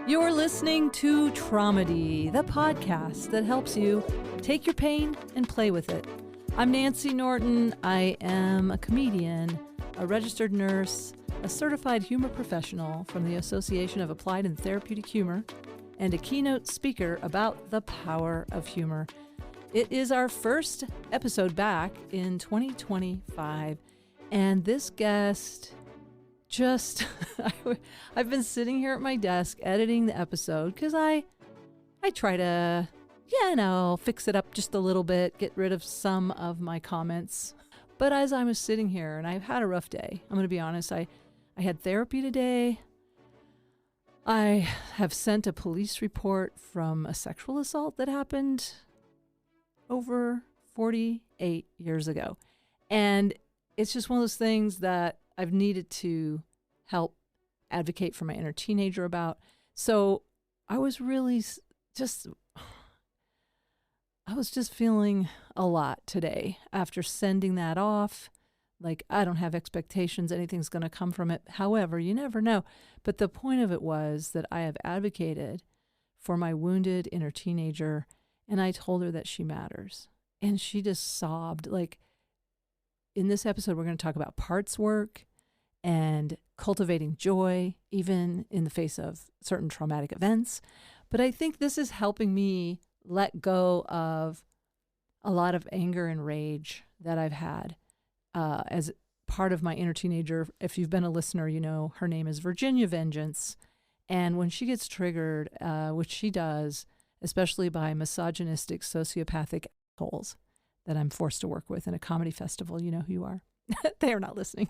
You're listening to Traumedy, the podcast that helps you take your pain and play with it. I'm Nancy Norton. I am a comedian, a registered nurse, a certified humor professional from the Association of Applied and Therapeutic Humor, and a keynote speaker about the power of humor. It is our first episode back in 2025, and this guest just, I've been sitting here at my desk editing the episode because I try to, fix it up just a little bit, get rid of some of my comments. But as I was sitting here, and I've had a rough day, I'm going to be honest, I had therapy today. I have sent a police report from a sexual assault that happened over 48 years ago. And it's just one of those things that I've needed to help advocate for my inner teenager about. So I was really just feeling a lot today after sending that off. Like, I don't have expectations anything's going to come from it. However, you never know. But the point of it was that I have advocated for my wounded inner teenager, and I told her that she matters. And she just sobbed. Like, in this episode, we're going to talk about parts work and cultivating joy, even in the face of certain traumatic events. But I think this is helping me let go of a lot of anger and rage that I've had as part of my inner teenager. If you've been a listener, you know her name is Virginia Vengeance. And when she gets triggered, which she does, especially by misogynistic, sociopathic assholes that I'm forced to work with in a comedy festival, you know who you are. They are not listening.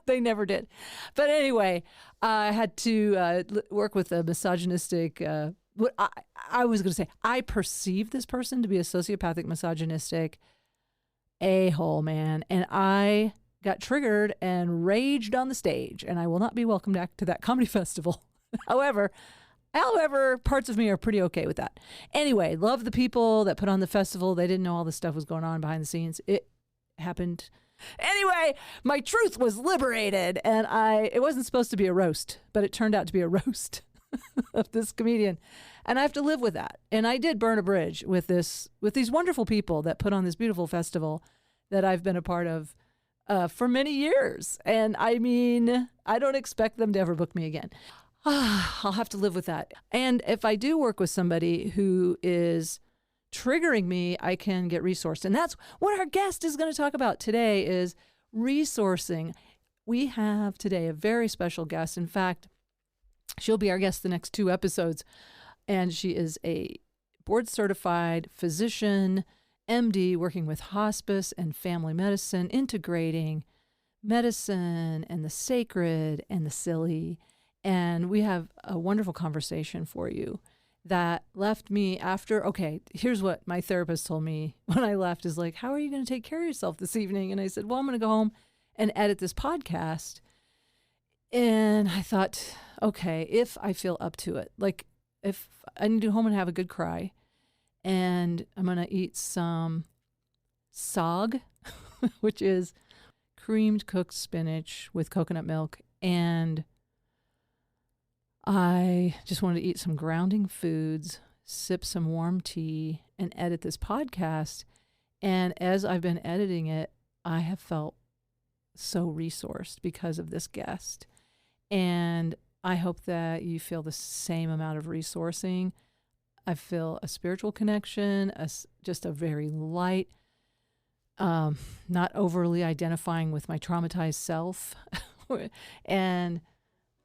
They never did. But anyway, I had to work with a misogynistic, what I was going to say, I perceive this person to be a sociopathic, misogynistic a-hole, man. And I got triggered and raged on the stage, and I will not be welcomed back to that comedy festival. However, parts of me are pretty okay with that. Anyway, love the people that put on the festival. They didn't know all this stuff was going on behind the scenes. It happened. Anyway, my truth was liberated, and it wasn't supposed to be a roast, but it turned out to be a roast of this comedian. And I have to live with that. And I did burn a bridge with these wonderful people that put on this beautiful festival that I've been a part of for many years. And I mean, I don't expect them to ever book me again. I'll have to live with that. And if I do work with somebody who is triggering me, I can get resourced. And that's what our guest is going to talk about today, is resourcing. We have today a very special guest. In fact, she'll be our guest the next 2 episodes. And she is a board-certified physician, MD, working with hospice and family medicine, integrating medicine and the sacred and the silly. And we have a wonderful conversation for you that left me after, okay, here's what my therapist told me when I left, is like, how are you going to take care of yourself this evening? And I said, well, I'm going to go home and edit this podcast. And I thought, okay, if I feel up to it, like if I need to go home and have a good cry, and I'm going to eat some sog, which is creamed cooked spinach with coconut milk, and I just wanted to eat some grounding foods, sip some warm tea, and edit this podcast. And as I've been editing it, I have felt so resourced because of this guest. And I hope that you feel the same amount of resourcing. I feel a spiritual connection, just a very light, not overly identifying with my traumatized self. And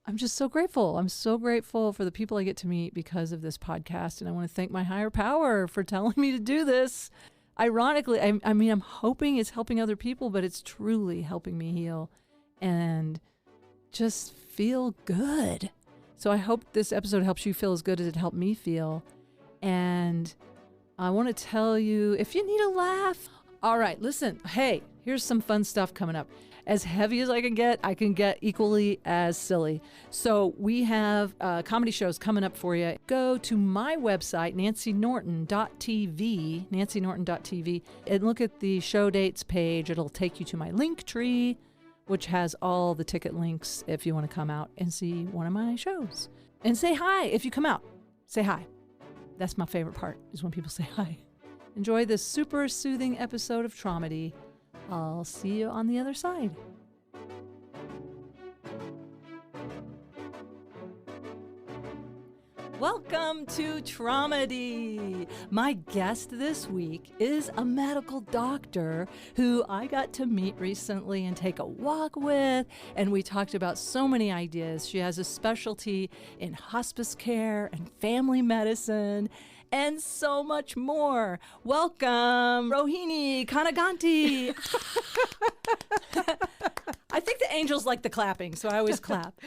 I'm just so grateful. I'm so grateful for the people I get to meet because of this podcast. And I want to thank my higher power for telling me to do this. Ironically, I mean, I'm hoping it's helping other people, but it's truly helping me heal and just feel good. So I hope this episode helps you feel as good as it helped me feel. And I want to tell you, if you need a laugh, all right, listen, hey, here's some fun stuff coming up. As heavy as I can get equally as silly. So we have comedy shows coming up for you. Go to my website, nancynorton.tv, and look at the show dates page. It'll take you to my link tree which has all the ticket links if you want to come out and see one of my shows. And say hi if you come out. Say hi. That's my favorite part, is when people say hi. Enjoy this super soothing episode of Traumedy. I'll see you on the other side. Welcome to Traumedy. My guest this week is a medical doctor who I got to meet recently and take a walk with, and we talked about so many ideas. She has a specialty in hospice care and family medicine and so much more. Welcome, Rohini Kanniganti. I think the angels like the clapping, so I always clap.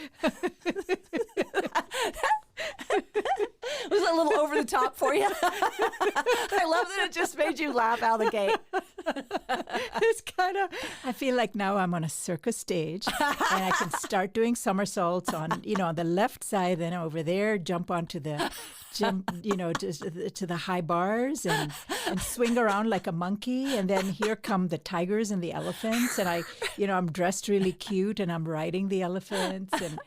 Was it a little over the top for you? I love that it just made you laugh out of the gate. It's kind of, I feel like now I'm on a circus stage and I can start doing somersaults on, on the left side, then over there, jump onto the, to the high bars and swing around like a monkey. And then here come the tigers and the elephants. And I'm dressed really cute and I'm riding the elephants. And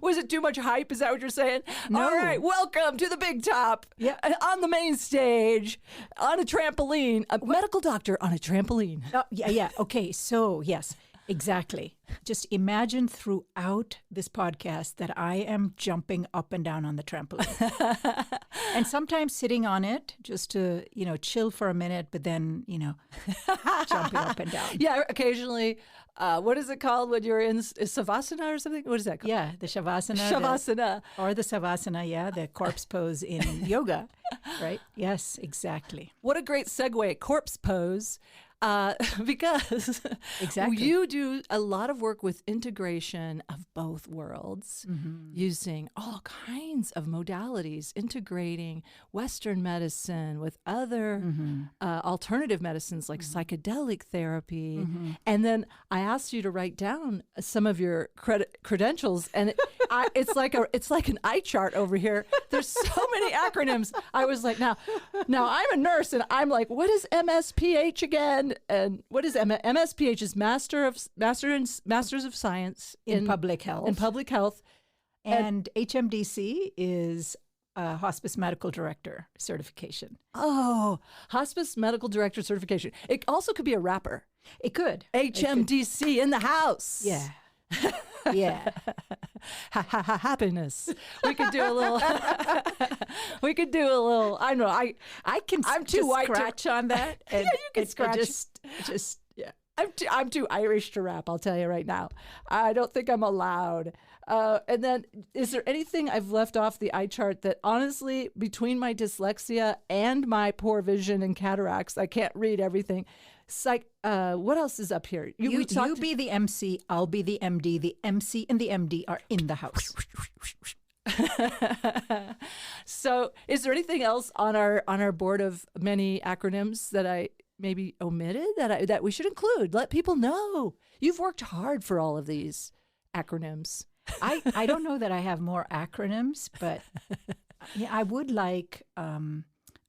was it too much hype? Is that what you're saying? No. All right, welcome to the big top. Yeah. On the main stage, on a trampoline, a medical doctor on a trampoline. Yeah. Okay, so yes, exactly. Just imagine throughout this podcast that I am jumping up and down on the trampoline. And sometimes sitting on it just to, chill for a minute, but then, jumping up and down. Yeah, occasionally. What is it called when you're in Savasana or something? What is that called? Yeah, the Shavasana. Shavasana. Or the Savasana, yeah, the corpse pose in yoga, right? Yes, exactly. What a great segue, corpse pose. Because exactly. You do a lot of work with integration of both worlds, using all kinds of modalities, integrating Western medicine with other alternative medicines like psychedelic therapy. And then I asked you to write down some of your credentials, and it's like an eye chart over here. There's so many acronyms. I was like, now I'm a nurse, and I'm like, what is MSPH again? And what is MSPH? Is Masters of Science in Public Health. In public health, and HMDC is Hospice Medical Director certification. Oh, Hospice Medical Director certification. It also could be a rapper. It could. HMDC in the house. Yeah. Yeah. Happiness. We could do a little. I don't know. I'm too white scratch on that. And yeah, you can scratch. Just yeah. I'm too Irish to rap. I'll tell you right now. I don't think I'm allowed. And then, is there anything I've left off the eye chart that honestly, between my dyslexia and my poor vision and cataracts, I can't read everything. What else is up here? You be the MC, I'll be the MD. The MC and the MD are in the house. So, is there anything else on our board of many acronyms that I maybe omitted that we should include? Let people know you've worked hard for all of these acronyms. I don't know that I have more acronyms, but yeah, I would like a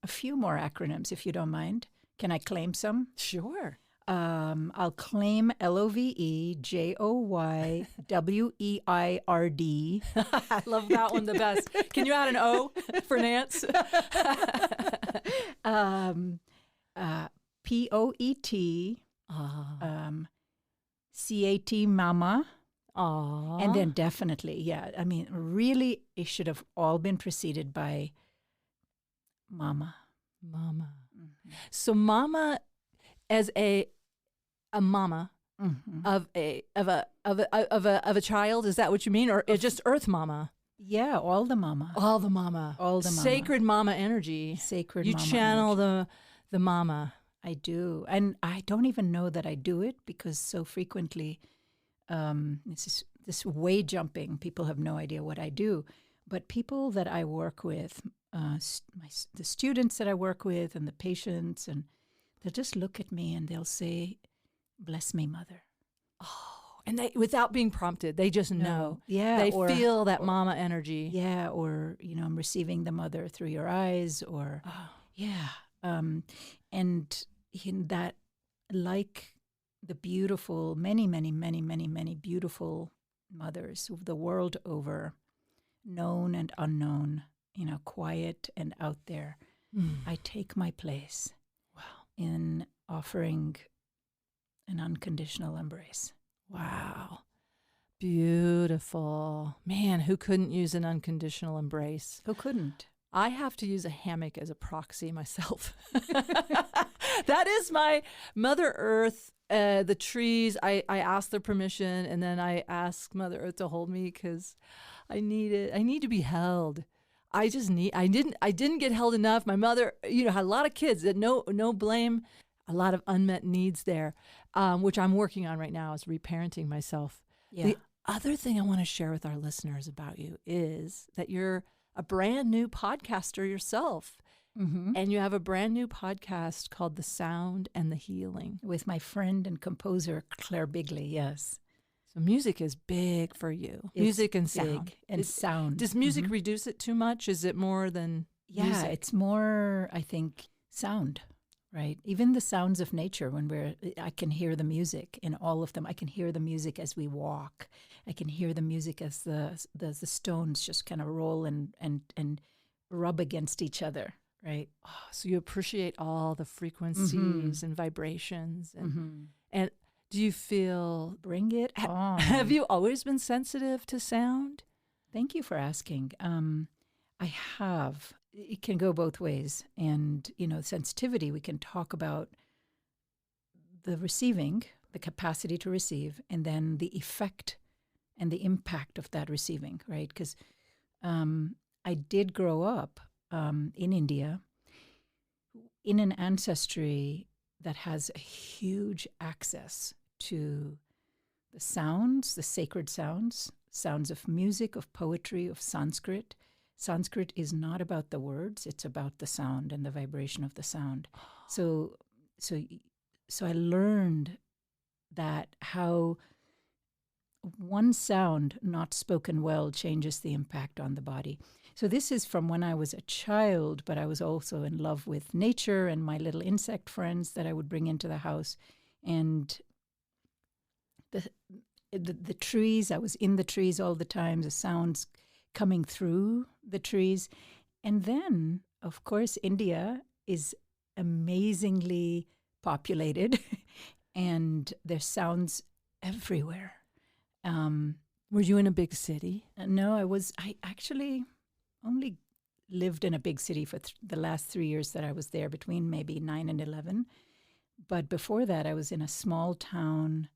few more acronyms if you don't mind. Can I claim some? Sure. I'll claim LOVEJOYWEIRD. I love that one the best. Can you add an O for Nance? POET. CAT Mama. Aww. And then definitely, yeah. I mean, really, it should have all been preceded by Mama. Mama. So Mama, as a mama of a child, is that what you mean, or just Earth Mama? Yeah, all the mama. All the mama. All the mama. Sacred mama energy. Sacred you mama channel energy. the mama. I do, and I don't even know that I do it because so frequently, this way jumping. People have no idea what I do, but people that I work with. The students that I work with and the patients, and they'll just look at me and they'll say, "Bless me, Mother." Oh, and they, without being prompted, they just know. Yeah, they feel that mama energy. Yeah, or I'm receiving the Mother through your eyes, or yeah, and in that, like the beautiful, many, many, many, many, many beautiful mothers of the world over, known and unknown, quiet and out there. I take my place in offering an unconditional embrace. Wow. Beautiful. Man, who couldn't use an unconditional embrace? Who couldn't? I have to use a hammock as a proxy myself. That is my Mother Earth, the trees. I ask their permission, and then I ask Mother Earth to hold me because I need it. I need to be held. I didn't get held enough. My mother, had a lot of kids that no blame, a lot of unmet needs there, which I'm working on right now is reparenting myself. Yeah. The other thing I want to share with our listeners about you is that you're a brand new podcaster yourself. Mm-hmm. And you have a brand new podcast called The Sound and the Healing. With my friend and composer, Claire Bigley, yes. So music is big for you. It's music and big. sound. And sound. Does music reduce it too much? Is it more than music? It's more, I think, sound, right? Even the sounds of nature, I can hear the music in all of them. I can hear the music as we walk. I can hear the music as the stones just kind of roll and rub against each other. Right. Oh, so you appreciate all the frequencies and vibrations. And do you feel... Bring it on. Have you always been sensitive to sound? Thank you for asking. I have. It can go both ways. And, sensitivity, we can talk about the receiving, the capacity to receive, and then the effect and the impact of that receiving, right? Because I did grow up in India, in an ancestry that has a huge access to the sounds, the sacred sounds of music, of poetry, of Sanskrit. Sanskrit is not about the words; it's about the sound and the vibration of the sound. So I learned that how one sound not spoken well changes the impact on the body. So this is from when I was a child, but I was also in love with nature and my little insect friends that I would bring into the house. And the trees, I was in the trees all the time, the sounds coming through the trees. And then, of course, India is amazingly populated and there's sounds everywhere. Were you in a big city? No, I actually only lived in a big city for the last 3 years that I was there, between maybe 9 and 11. But before that, I was in a small town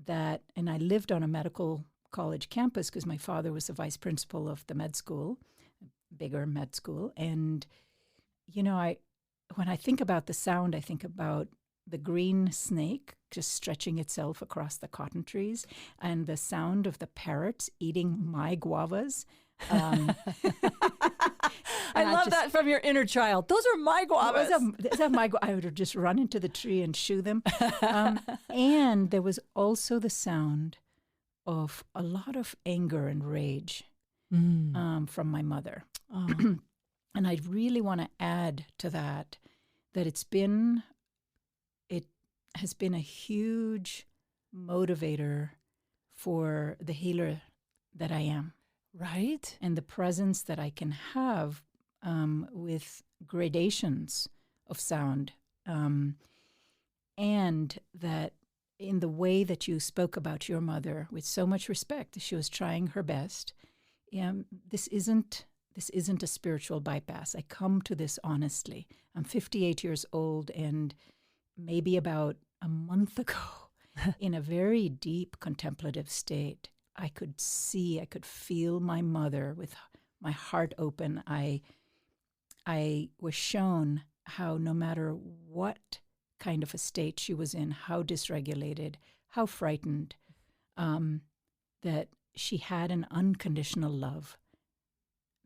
and I lived on a medical college campus because my father was the vice principal of the med school, bigger med school. And, when I think about the sound, I think about the green snake just stretching itself across the cotton trees and the sound of the parrots eating my guavas. I love that from your inner child. Those are my guavas. I would just run into the tree and shoo them. And there was also the sound of a lot of anger and rage from my mother. Oh. And I really want to add to that it has been a huge motivator for the healer that I am. Right. And the presence that I can have with gradations of sound. And that in the way that you spoke about your mother with so much respect, she was trying her best. This isn't a spiritual bypass. I come to this honestly. I'm 58 years old, and maybe about a month ago, in a very deep contemplative state, I could feel my mother with my heart open. I was shown how no matter what kind of a state she was in, how dysregulated, how frightened, that she had an unconditional love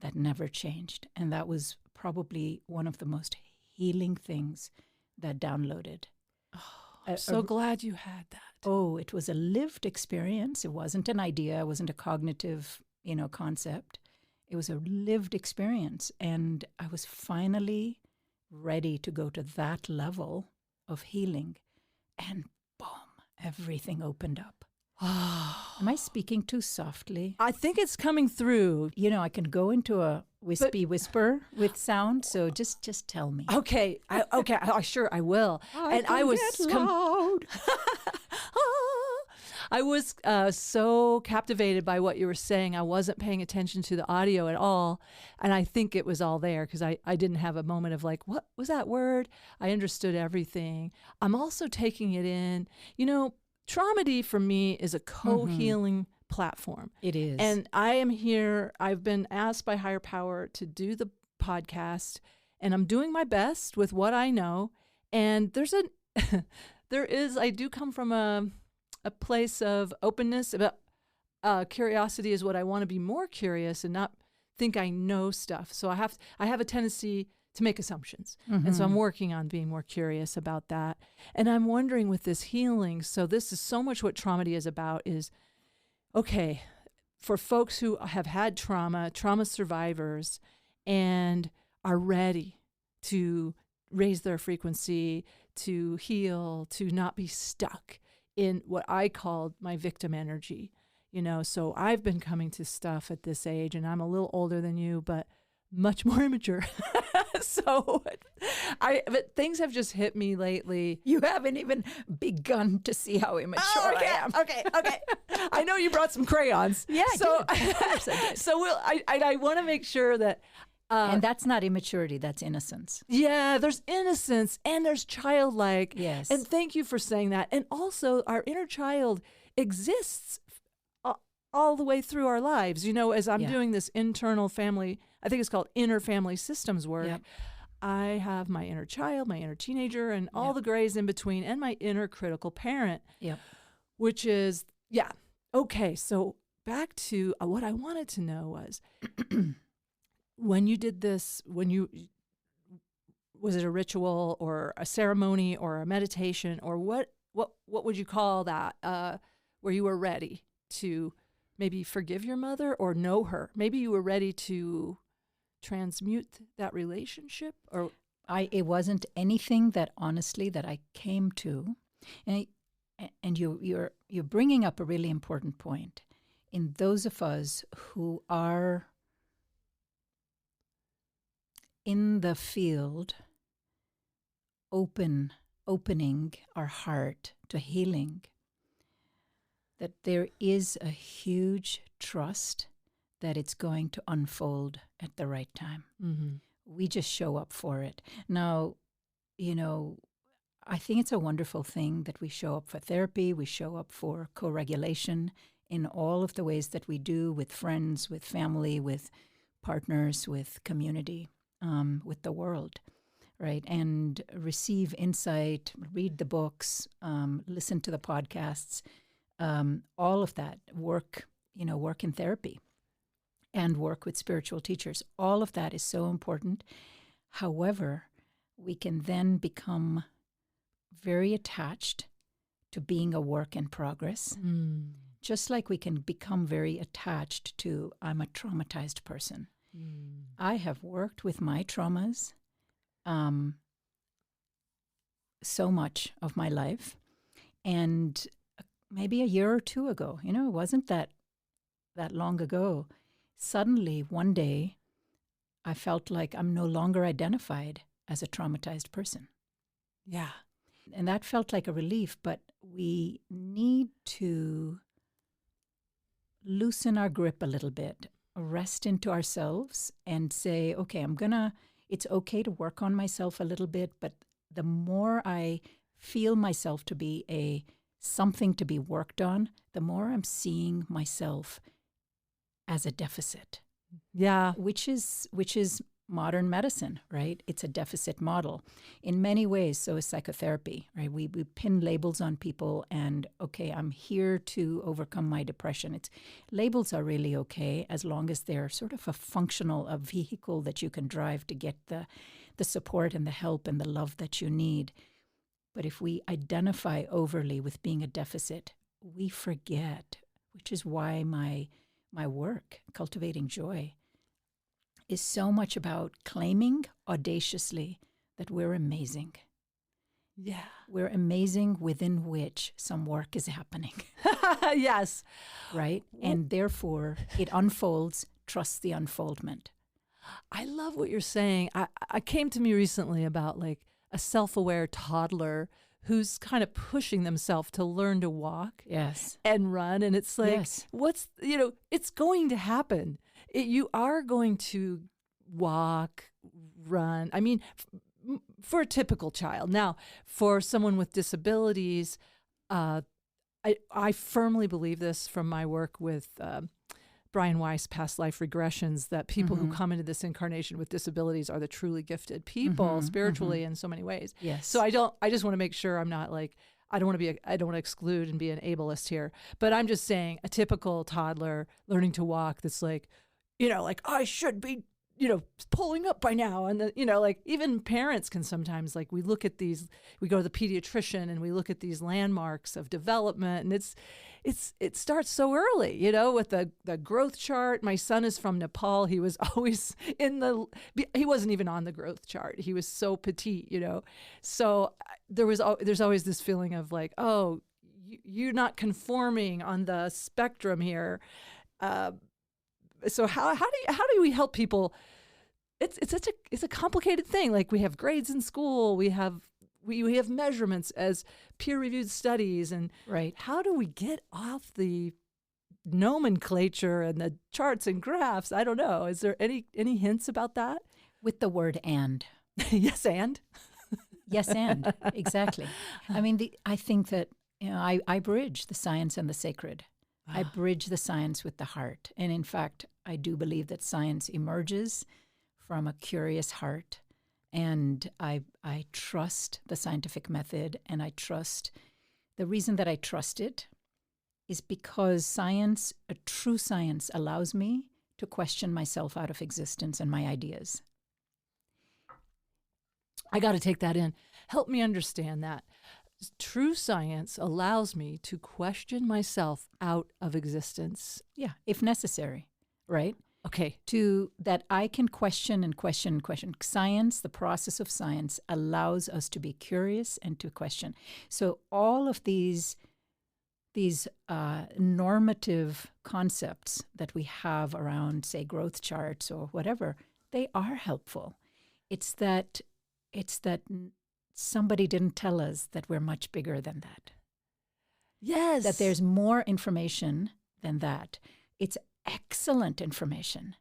that never changed. And that was probably one of the most healing things that downloaded. Oh, I'm so glad you had that. Oh, it was a lived experience. It wasn't an idea. It wasn't a cognitive, concept. It was a lived experience. And I was finally ready to go to that level of healing. And boom, everything opened up. Am I speaking too softly? I think it's coming through. You know, I can go into a wispy whisper with sound, so just tell me. Okay, sure I will. I was loud. I was so captivated by what you were saying. I wasn't paying attention to the audio at all, and I think it was all there because I didn't have a moment of like, what was that word? I understood everything. I'm also taking it in. You know, Traumedy for me is a co-healing platform. It is. And I am here. I've been asked by higher power to do the podcast, and I'm doing my best with what I know. And I do come from a place of openness. About curiosity is what I want to be more curious and not think I know stuff. So I have a tendency to make assumptions. And so I'm working on being more curious about that. And I'm wondering with this healing, so this is so much what Traumedy is about is, okay, for folks who have had trauma survivors, and are ready to raise their frequency, to heal, to not be stuck in what I called my victim energy. You know, so I've been coming to stuff at this age, and I'm a little older than you, but much more immature. But things have just hit me lately. You haven't even begun to see how immature I am. Okay. I know you brought some crayons. Yeah, I did. Of course I did. So I want to make sure that. And that's not immaturity, that's innocence. Yeah, there's innocence and there's childlike. Yes. And thank you for saying that. And also, our inner child exists all the way through our lives. You know, as I'm doing this internal family, I think it's called inner family systems work. Yep. I have my inner child, my inner teenager, and all the grays in between, and my inner critical parent. Yep. Which is, okay. So back to what I wanted to know was, when you did this, was it a ritual or a ceremony or a meditation, or what would you call that? Where you were ready to maybe forgive your mother or know her? Maybe you were ready to transmute that relationship, or it wasn't anything that honestly that I came to, and you're bringing up a really important point. In those of us who are in the field, opening our heart to healing, that there is a huge trust that it's going to unfold at the right time. Mm-hmm. We just show up for it. Now, you know, I think it's a wonderful thing that we show up for therapy, we show up for co-regulation in all of the ways that we do with friends, with family, with partners, with community, with the world, right? And receive insight, read the books, listen to the podcasts, all of that work in therapy and work with spiritual teachers. All of that is so important. However, we can then become very attached to being a work in progress, just like we can become very attached to, I'm a traumatized person. I have worked with my traumas so much of my life, and maybe a year or two ago, it wasn't that long ago, suddenly one day I felt like I'm no longer identified as a traumatized person. Yeah. And that felt like a relief, but we need to loosen our grip a little bit, rest into ourselves and say, okay, it's okay to work on myself a little bit, but the more I feel myself to be something to be worked on, the more I'm seeing myself as a deficit. Yeah. Which is modern medicine, right? It's a deficit model in many ways. So is psychotherapy, right? We pin labels on people and, okay, I'm here to overcome my depression. Labels are really okay as long as they're sort of a vehicle that you can drive to get the support and the help and the love that you need. But if we identify overly with being a deficit, we forget, which is why my work, Cultivating Joy, is so much about claiming audaciously that we're amazing Yeah. We're amazing within which some work is happening, Yes. right? And therefore, it unfolds. Trust the unfoldment. I love what you're saying. I came to me recently about like a self-aware toddler who's kind of pushing themselves to learn to walk Yes. and run. And it's like, Yes. it's going to happen. You are going to walk, run. I mean, for a typical child. Now, for someone with disabilities, I firmly believe this from my work with Brian Weiss, Past Life Regressions, that people who come into this incarnation with disabilities are the truly gifted people spiritually in so many ways. Yes. So I just want to make sure I'm not like, I don't want to exclude and be an ableist here, but I'm just saying a typical toddler learning to walk that's like, like I should be, pulling up by now. And like even parents can sometimes, like we go to the pediatrician and we look at these landmarks of development, and it starts so early, with the growth chart. My son is from Nepal. He was always he wasn't even on the growth chart. He was so petite, So there's always this feeling of like, oh, you're not conforming on the spectrum here. So how do we help people? It's a complicated thing. Like we have grades in school, we have measurements as peer-reviewed studies, and right. How do we get off the nomenclature and the charts and graphs? I don't know. Is there any hints about that? With the word "and." Yes, and. Yes, and exactly. I mean, I think that I bridge the science and the sacred. I bridge the science with the heart. And in fact, I do believe that science emerges from a curious heart. And I trust the scientific method, and the reason that I trust it is because science, a true science, allows me to question myself out of existence and my ideas. I got to take that in. Help me understand that. True science allows me to question myself out of existence. Yeah, if necessary, right? Okay. That I can question and question and question. Science, the process of science, allows us to be curious and to question. So all of these normative concepts that we have around, say, growth charts or whatever, they are helpful. It's that somebody didn't tell us that we're much bigger than that. Yes. That there's more information than that. It's excellent information.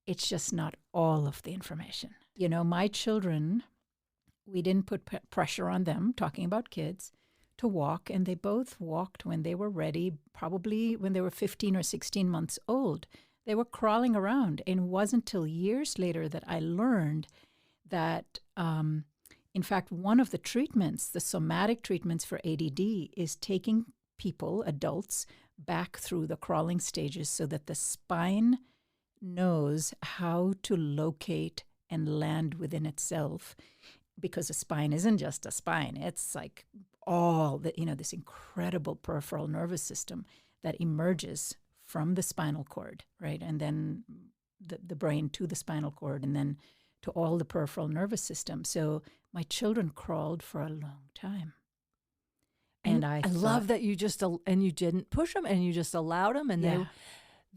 It's just not all of the information. My children, we didn't put pressure on them, talking about kids, to walk, and they both walked when they were ready, probably when they were 15 or 16 months old. They were crawling around, and it wasn't until years later that I learned that in fact, one of the treatments, the somatic treatments for ADD, is taking people, adults, back through the crawling stages so that the spine knows how to locate and land within itself. Because a spine isn't just a spine. It's like all the, this incredible peripheral nervous system that emerges from the spinal cord, right? And then the brain to the spinal cord, and then to all the peripheral nervous system. So my children crawled for a long time. And I love that you didn't push them, and you just allowed them, and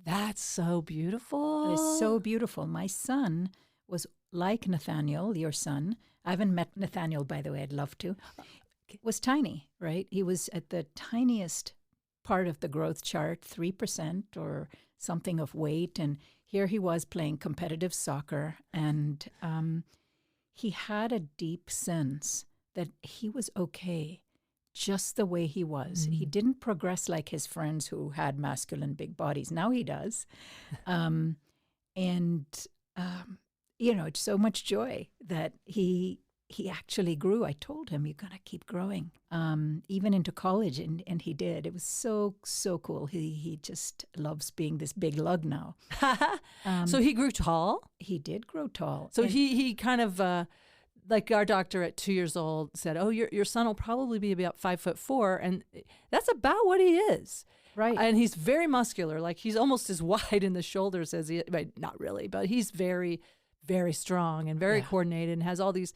that's so beautiful. It is so beautiful. My son was like Nathaniel, your son. I haven't met Nathaniel, by the way. I'd love to. Was tiny, right? He was at the tiniest part of the growth chart, 3% or something of weight, and here he was playing competitive soccer, and he had a deep sense that he was okay just the way he was. He didn't progress like his friends who had masculine big bodies. Now he does. It's so much joy that he actually grew. I told him, you're going to keep growing, even into college, and he did. It was so, so cool. He just loves being this big lug now. So he grew tall? He did grow tall. So he kind of, like our doctor at 2 years old said, oh, your son will probably be about 5'4", and that's about what he is. Right. And he's very muscular. Like he's almost as wide in the shoulders as not really, but he's very very strong and very coordinated and has all these,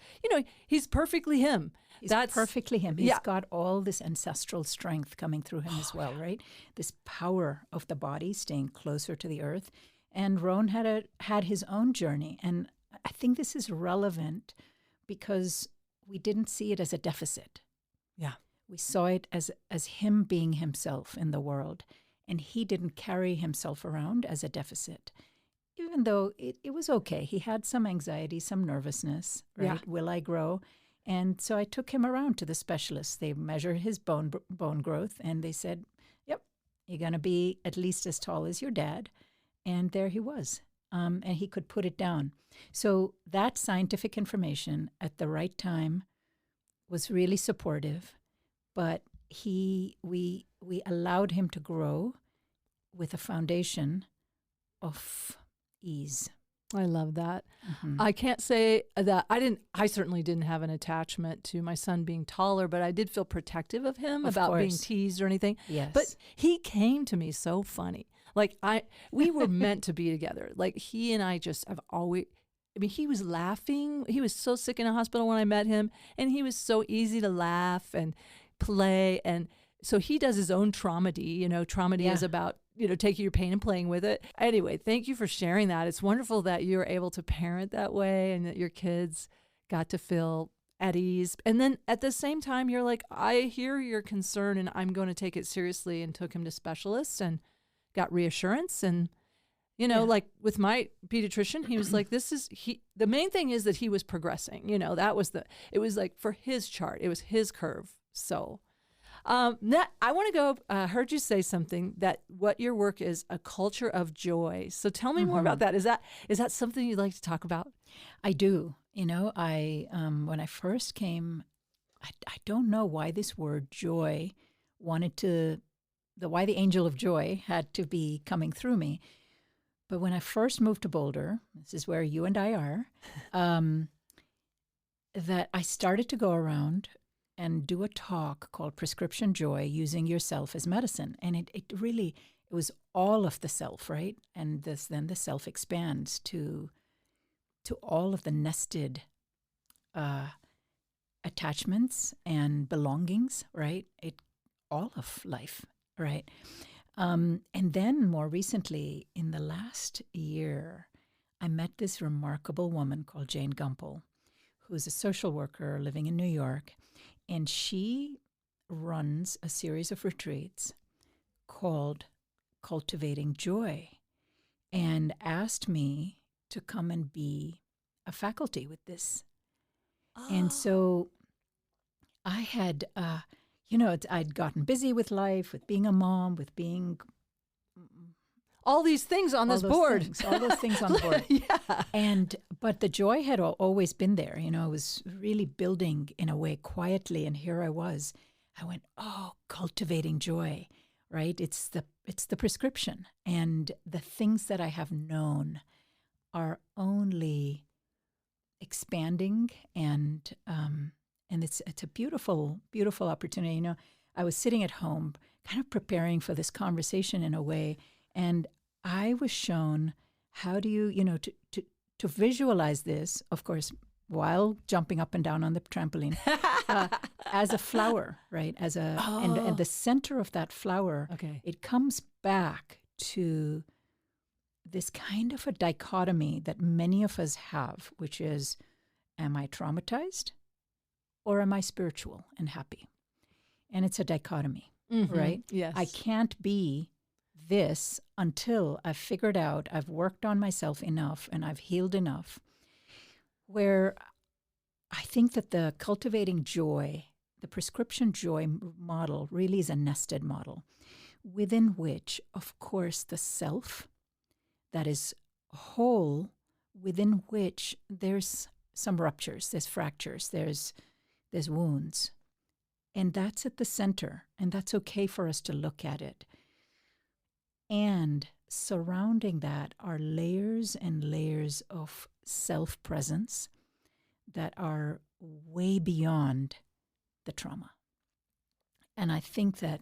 he's perfectly him. That's perfectly him. He's got all this ancestral strength coming through him as well, right? This power of the body staying closer to the earth. And Rohn had his own journey. And I think this is relevant because we didn't see it as a deficit. Yeah. We saw it as him being himself in the world. And he didn't carry himself around as a deficit, even though it was okay. He had some anxiety, some nervousness, right? Yeah. Will I grow? And so I took him around to the specialists. They measured his bone growth, and they said, yep, you're going to be at least as tall as your dad. And there he was. And he could put it down. So that scientific information at the right time was really supportive, but we allowed him to grow with a foundation of ease. I love that. Mm-hmm. I can't say that I certainly didn't have an attachment to my son being taller, but I did feel prective of him about being teased or anything. Yes. But he came to me so funny. Like we were meant to be together. Like he and I just have always, he was laughing. He was so sick in a hospital when I met him, and he was so easy to laugh and play. And so he does his own traumedy. Traumedy is about, taking your pain and playing with it. Anyway, thank you for sharing that. It's wonderful that you're able to parent that way and that your kids got to feel at ease. And then at the same time, you're like, I hear your concern and I'm going to take it seriously, and took him to specialists and got reassurance. And, like with my pediatrician, he was like, the main thing is that he was progressing. It was like for his chart, it was his curve. So I want to go, I heard you say something that what your work is a culture of joy. So tell me more about that. Is that something you'd like to talk about? I do. I when I first came, I don't know why this word joy why the angel of joy had to be coming through me. But when I first moved to Boulder, this is where you and I are, that I started to go around and do a talk called Prescription Joy, using yourself as medicine. And it was all of the self, right? And then the self expands to all of the nested attachments and belongings, right? All of life, right? And then more recently, in the last year, I met this remarkable woman called Jane Gumpel, who's a social worker living in New York. And she runs a series of retreats called Cultivating Joy, and asked me to come and be a faculty with this. Oh. And so I had, I'd gotten busy with life, with being a mom, with being all these things on this board. All those things on the board. Yeah. But the joy had always been there. It was really building in a way quietly. And here I was. I went, cultivating joy, right? It's the prescription. And the things that I have known are only expanding, and it's a beautiful, beautiful opportunity. I was sitting at home kind of preparing for this conversation in a way, and I was shown how do you, to visualize this, of course, while jumping up and down on the trampoline, as a flower, right? And the center of that flower, it comes back to this kind of a dichotomy that many of us have, which is, am I traumatized or am I spiritual and happy? And it's a dichotomy, right? Yes. I can't be this until I've figured out, I've worked on myself enough and I've healed enough, where I think that the cultivating joy, the prescription joy model really is a nested model within which, of course, the self that is whole, within which there's some ruptures, there's fractures, there's wounds. And that's at the center, and that's okay for us to look at it. And surrounding that are layers and layers of self-presence that are way beyond the trauma. And I think that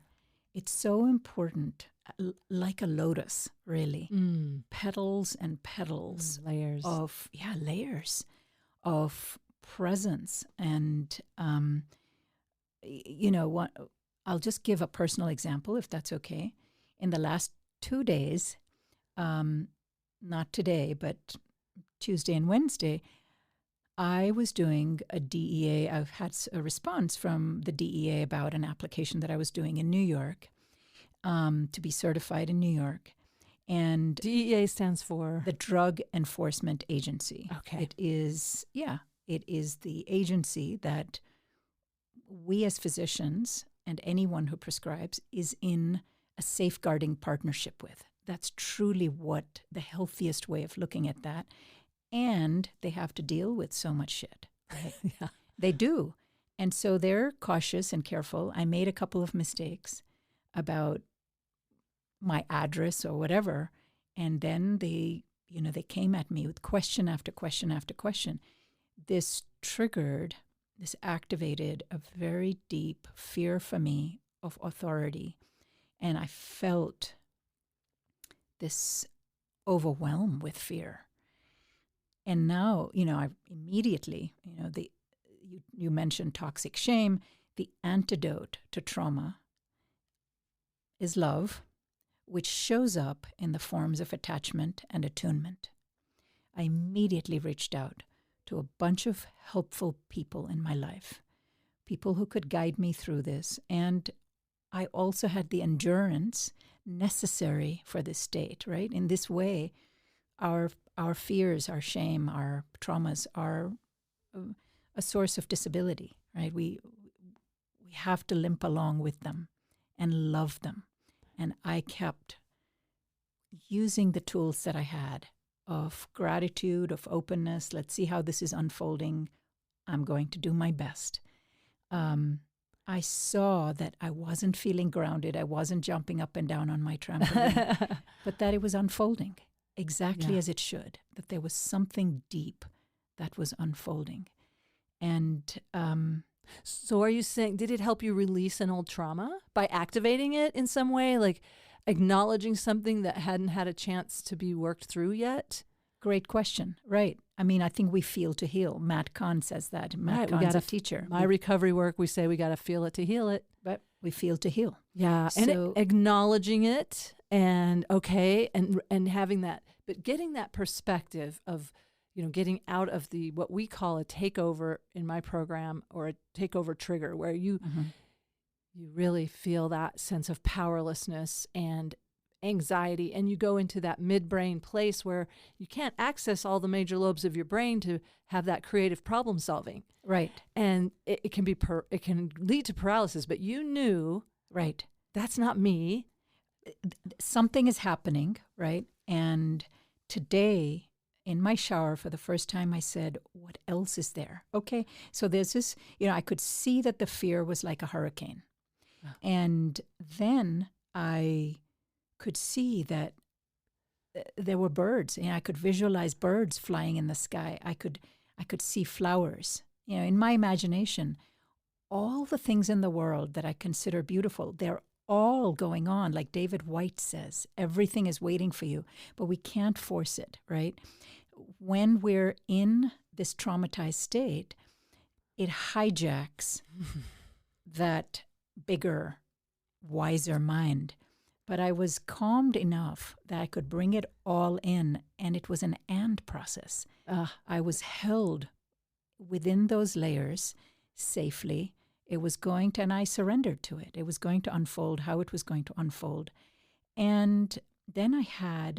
it's so important like a lotus, really. Petals and petals Layers. layers of presence. And, what, I'll just give a personal example, if that's okay. In the last 2 days, not today, but Tuesday and Wednesday, I was doing a DEA. I've had a response from the DEA about an application that I was doing in New York to be certified in New York. And DEA stands for? The Drug Enforcement Agency. Okay. It is the agency that we as physicians and anyone who prescribes is in a safeguarding partnership with. That's truly what the healthiest way of looking at that. And they have to deal with so much shit, right? Yeah. They do. And so they're cautious and careful. I made a couple of mistakes about my address or whatever. And then they came at me with question after question after question. This activated a very deep fear for me of authority. And I felt this overwhelm with fear. And now, I immediately, you mentioned toxic shame. The antidote to trauma is love, which shows up in the forms of attachment and attunement. I immediately reached out to a bunch of helpful people in my life, people who could guide me through this. And I also had the endurance necessary for this state, right? In this way, our fears, our shame, our traumas are a source of disability, right? We have to limp along with them and love them. And I kept using the tools that I had of gratitude, of openness. Let's see how this is unfolding. I'm going to do my best. I saw that I wasn't feeling grounded. I wasn't jumping up and down on my trampoline, but that it was unfolding exactly as it should, that there was something deep that was unfolding. And so are you saying, did it help you release an old trauma by activating it in some way, like acknowledging something that hadn't had a chance to be worked through yet? Great question. Right. I mean, I think we feel to heal. Matt Kahn says that. Matt Kahn's a teacher. My recovery work, we say we got to feel it to heal it. But we feel to heal. Yeah. And acknowledging it and and having that, but getting that perspective of, getting out of what we call a takeover in my program, or a takeover trigger, where you really feel that sense of powerlessness and anxiety, and you go into that midbrain place where you can't access all the major lobes of your brain to have that creative problem solving. Right. And it can it can lead to paralysis, but you knew, right, that's not me. Something is happening, right? And today in my shower for the first time, I said, what else is there? Okay. So there's this, I could see that the fear was like a hurricane. Oh. And then I could see that there were birds, and I could visualize birds flying in the sky. I could see flowers. In my imagination, all the things in the world that I consider beautiful, they're all going on. Like David White says, everything is waiting for you, but we can't force it, right? When we're in this traumatized state, it hijacks that bigger, wiser mind. But I was calmed enough that I could bring it all in, and it was an and process. I was held within those layers safely. It was going to, and I surrendered to it. It was going to unfold how it was going to unfold. And then I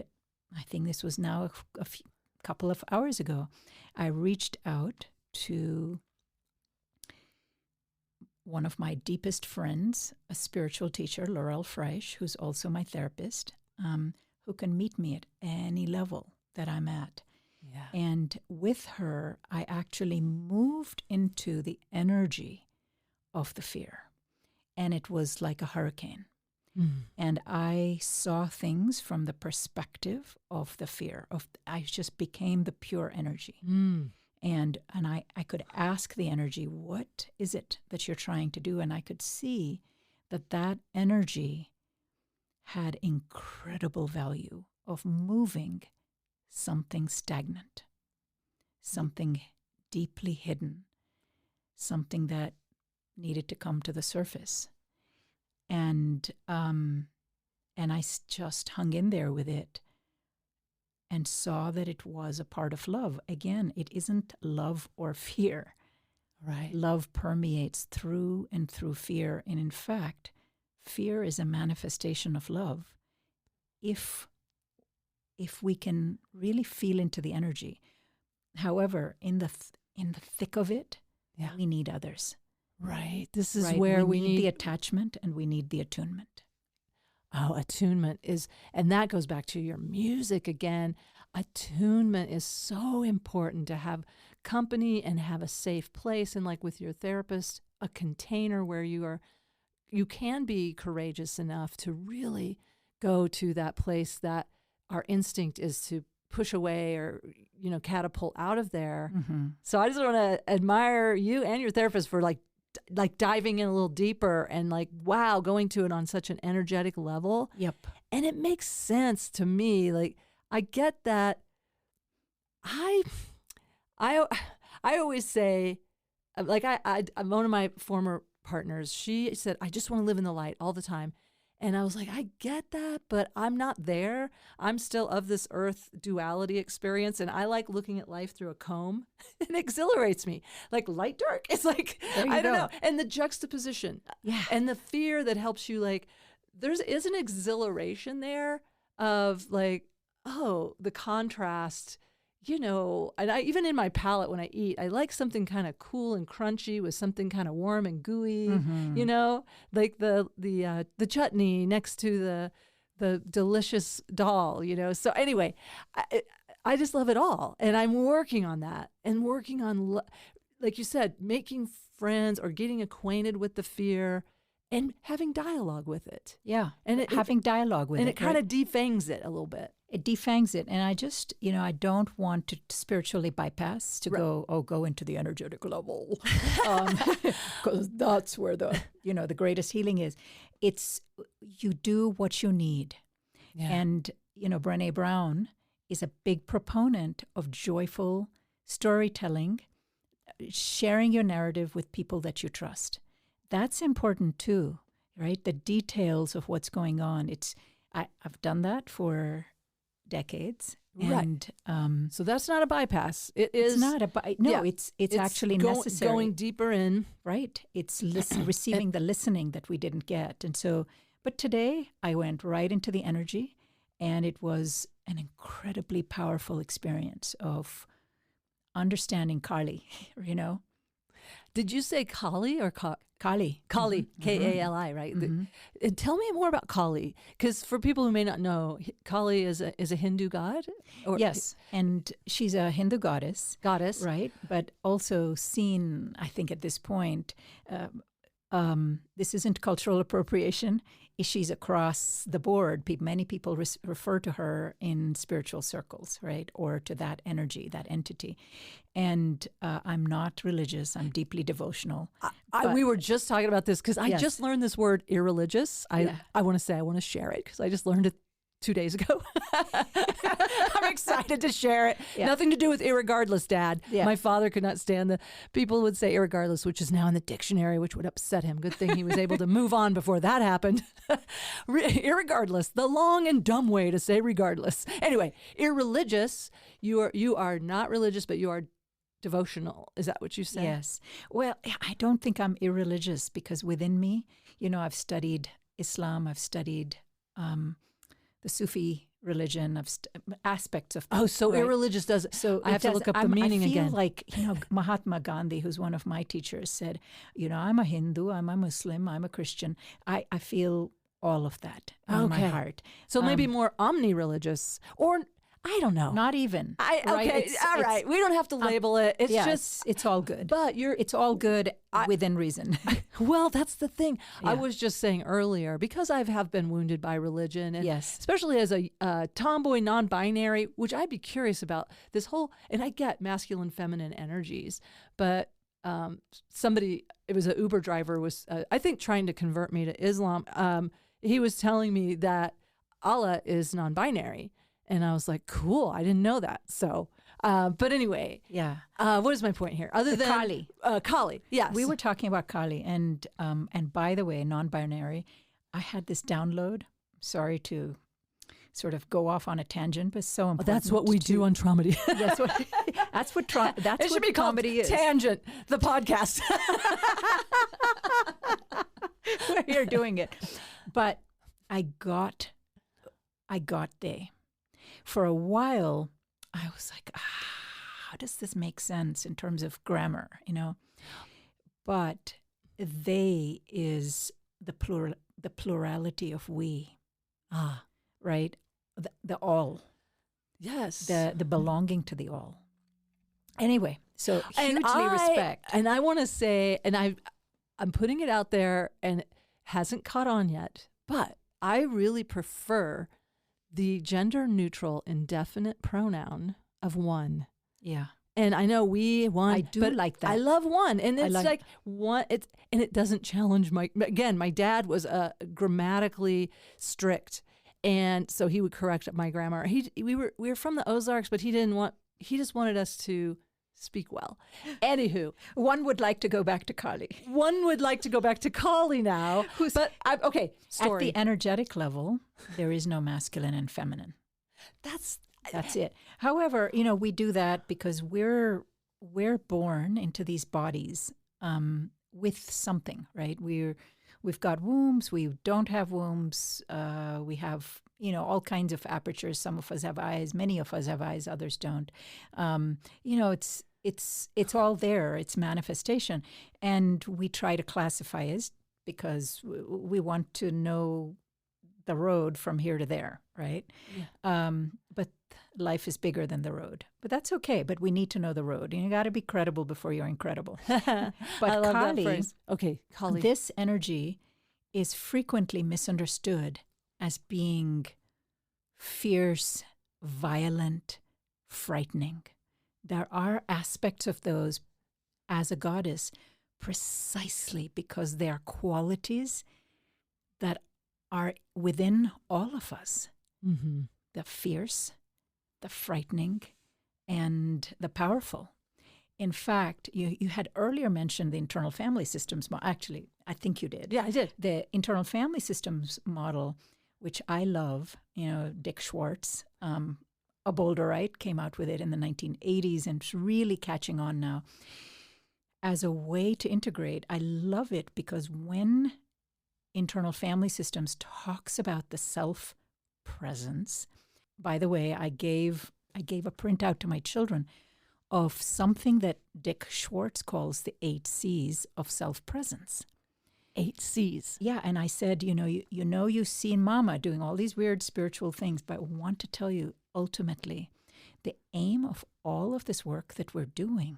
think this was now a couple of hours ago, I reached out to one of my deepest friends, a spiritual teacher, Laurel Freisch, who's also my therapist, who can meet me at any level that I'm at. Yeah. And with her, I actually moved into the energy of the fear. And it was like a hurricane. And I saw things from the perspective of the fear. I just became the pure energy. And I could ask the energy, what is it that you're trying to do? And I could see that energy had incredible value of moving something stagnant, something deeply hidden, something that needed to come to the surface. And I just hung in there with it and saw that it was a part of love. Again, it isn't love or fear. Right. Love permeates through and through fear. And in fact, fear is a manifestation of love if we can really feel into the energy. However, in the thick of it, we need others. Right. This is where we need the attachment and we need the attunement. Oh, attunement is, and that goes back to your music again. Attunement is so important, to have company and have a safe place. And like with your therapist, a container where you can be courageous enough to really go to that place that our instinct is to push away or, catapult out of there. Mm-hmm. So I just want to admire you and your therapist for like diving in a little deeper and wow, going to it on such an energetic level. Yep. And it makes sense to me. Like, I get that. I always say, like, I one of my former partners, she said, I just want to live in the light all the time. And I was like, I get that, but I'm not there. I'm still of this earth duality experience. And I like looking at life through a comb. It exhilarates me. Like light, dark. It's like, I don't know. And the juxtaposition. Yeah. And the fear that helps you, like, is an exhilaration there of like, oh, the contrast, and even in my palate when I eat, I like something kind of cool and crunchy with something kind of warm and gooey, like the chutney next to the delicious dal, So anyway, I just love it all. And I'm working on that and working on, like you said, making friends or getting acquainted with the fear and having dialogue with it. Yeah. And having dialogue with it. And it kind of defangs it a little bit. It defangs it. And I just, I don't want to spiritually bypass to go into the energetic level. Because that's where the greatest healing is. It's, you do what you need. Yeah. And, Brené Brown is a big proponent of joyful storytelling, sharing your narrative with people that you trust. That's important too, right? The details of what's going on. I've done that for decades. And so that's not a bypass. It's not it's actually necessary. Going deeper in. Right. It's receiving the listening that we didn't get. And so, but today I went right into the energy, and it was an incredibly powerful experience of understanding Kali, Did you say Kali or Kali? Kali. Kali, K-A-L-I, right? Mm-hmm. Tell me more about Kali, because for people who may not know, Kali is a Hindu god? Yes, and she's a Hindu goddess. Right. But also seen, I think at this point, this isn't cultural appropriation. She's across the board. Many people refer to her in spiritual circles, right? Or to that energy, that entity. And I'm not religious. I'm deeply devotional. We were just talking about this because I just learned this word, irreligious. I want to share it because I just learned it 2 days ago. I'm excited to share it. Yeah. Nothing to do with irregardless, Dad. Yeah. My father could not stand the people would say irregardless, which is now in the dictionary, which would upset him. Good thing he was able to move on before that happened. Irregardless, the long and dumb way to say regardless. Anyway, irreligious, you are not religious, but you are devotional. Is that what you said? Yes. Well, I don't think I'm irreligious because within me, I've studied Islam, I've studied the Sufi religion of aspects of. Oh, so right? Irreligious does. So I have to look up the meaning again. I feel like Mahatma Gandhi, who's one of my teachers, said, I'm a Hindu, I'm a Muslim, I'm a Christian. I feel all of that in my heart. So maybe more omni-religious, or I don't know. Not even. Right? Okay, all right. We don't have to label it. It's just it's all good. But it's all good within reason. Well, that's the thing. Yeah. I was just saying earlier, because I have been wounded by religion, and especially as a tomboy, non-binary, which I'd be curious about this whole. And I get masculine, feminine energies, but somebody, it was an Uber driver, was I think trying to convert me to Islam. he was telling me that Allah is non-binary. And I was like, cool, I didn't know that. So, but anyway, Yeah. what is my point here? Other than Kali. Kali, yes. We were talking about Kali, and by the way, non-binary. I had this download. Sorry to sort of go off on a tangent, but so important. That's what we do on Traumedy. That's what It should be called comedy is. Tangent, the podcast. We're here doing it, but I got there. For a while, I was like, how does this make sense in terms of grammar, But they is the plurality of we, right? The all. Yes. The belonging to the all. Anyway, so hugely respect. And I want to say, and I'm putting it out there, and it hasn't caught on yet, but I really prefer the gender neutral indefinite pronoun of one. Yeah. And I know I do like that. I love one. And it's like one, and it doesn't challenge my dad was grammatically strict. And so he would correct my grammar. We were from the Ozarks, but he just wanted us to speak well. Anywho, one would like to go back to Kali. One would like to go back to Kali now. Okay, story. At the energetic level, there is no masculine and feminine. That's it. However, we do that because we're born into these bodies with something, right? We've got wombs. We don't have wombs. We have all kinds of apertures. Some of us have eyes. Many of us have eyes. Others don't. It's all there. It's manifestation, and we try to classify it because we want to know the road from here to there, right? Yeah. But life is bigger than the road. But that's okay. But we need to know the road. And you got to be credible before you're incredible. But I love Kali, that phrase. Okay, Kali. This energy is frequently misunderstood as being fierce, violent, frightening. There are aspects of those as a goddess precisely because they are qualities that are within all of us. Mm-hmm. The fierce, the frightening, and the powerful. In fact, you had earlier mentioned the internal family systems. Actually, I think you did. Yeah, I did. The internal family systems model, which I love, Dick Schwartz, a Boulderite, came out with it in the 1980s, and it's really catching on now. As a way to integrate, I love it because when internal family systems talks about the self-presence, by the way, I gave a printout to my children of something that Dick Schwartz calls the 8 C's of self-presence. 8 C's. Yeah, and I said, you've seen Mama doing all these weird spiritual things, but I want to tell you, ultimately, the aim of all of this work that we're doing